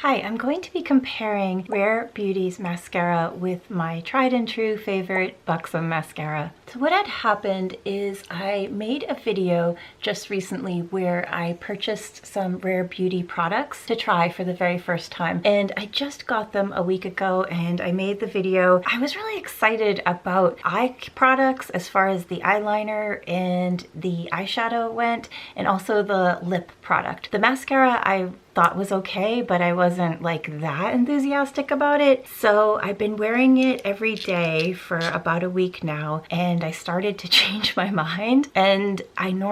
Hi, I'm going to be comparing Rare Beauty's mascara with my tried and true favorite Buxom mascara. So what had happened is I made a video just recently where I purchased some Rare Beauty products to try for the very first time. And I just got them a week ago and I made the video. I was really excited about eye products as far as the eyeliner and the eyeshadow went, and also the lip product. The mascara I thought was okay, but I wasn't like that enthusiastic about it. So I've been wearing it every day for about a week now, and I started to change my mind. And I'm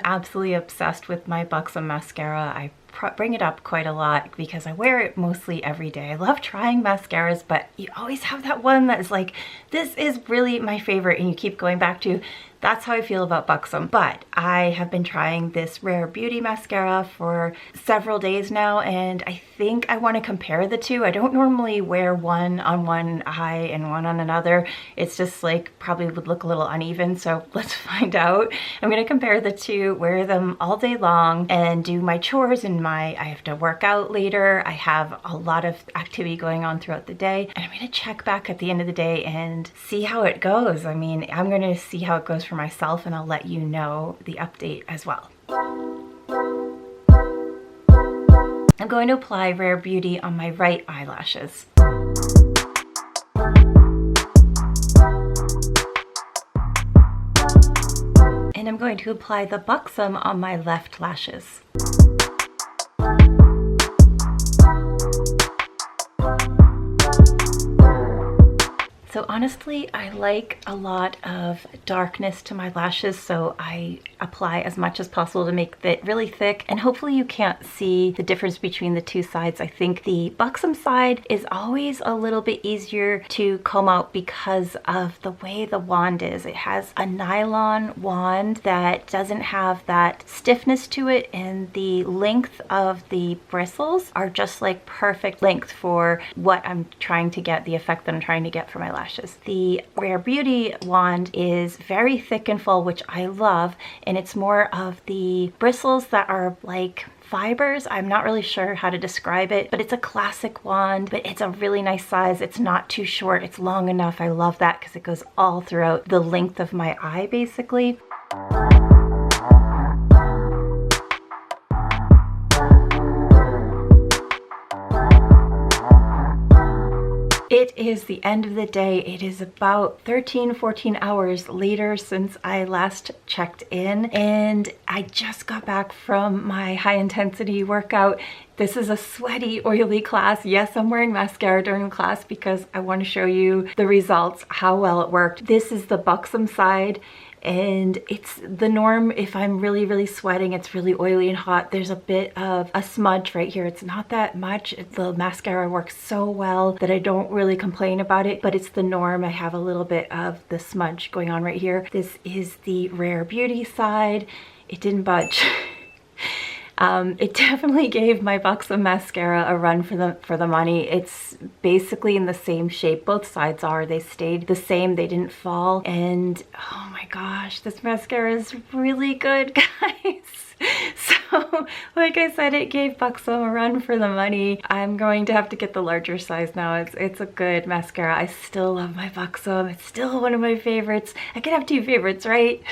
absolutely obsessed with my Buxom mascara. I bring it up quite a lot because I wear it mostly every day. I love trying mascaras, but you always have that one that is like, this is really my favorite, and you keep going back to. That's how I feel about Buxom. But I have been trying this Rare Beauty mascara for several days now, and I think I want to compare the two. I don't normally wear one on one eye and one on another. It's just like probably would look a little uneven, so let's find out. I'm going to compare the two, wear them all day long, and do my chores and I have to work out later. I have a lot of activity going on throughout the day, and I'm going to check back at the end of the day and see how it goes. I mean, I'm going to see how it goes for myself, and I'll let you know the update as well. I'm going to apply Rare Beauty on my right eyelashes. And I'm going to apply the Buxom on my left lashes. So honestly, I like a lot of darkness to my lashes, so I apply as much as possible to make it really thick, and hopefully you can't see the difference between the two sides. I think the Buxom side is always a little bit easier to comb out because of the way the wand is. It has a nylon wand that doesn't have that stiffness to it, and the length of the bristles are just like perfect length for what I'm trying to get, the effect that I'm trying to get for my lashes. The Rare Beauty wand is very thick and full, which I love, and it's more of the bristles that are like fibers. I'm not really sure how to describe it, but it's a classic wand, but it's a really nice size. It's not too short, it's long enough. I love that because it goes all throughout the length of my eye basically. It is the end of the day. It is about 14 hours later since I last checked in, and I just got back from my high intensity workout. This is a sweaty, oily class. Yes, I'm wearing mascara during the class because I want to show you the results, how well it worked. This is the Buxom side, and it's the norm. If I'm really sweating, it's really oily and hot, there's a bit of a smudge right here. It's not that much. The mascara works so well that I don't really complain about it, but it's the norm. I have a little bit of the smudge going on right here. This is the Rare Beauty side. It didn't budge. It definitely gave my Buxom mascara a run for the money. It's basically in the same shape. Both sides are. They stayed the same. They didn't fall. And oh my gosh, this mascara is really good, guys. So, like I said, it gave Buxom a run for the money. I'm going to have to get the larger size now. It's a good mascara. I still love my Buxom. It's still one of my favorites. I can have two favorites, right?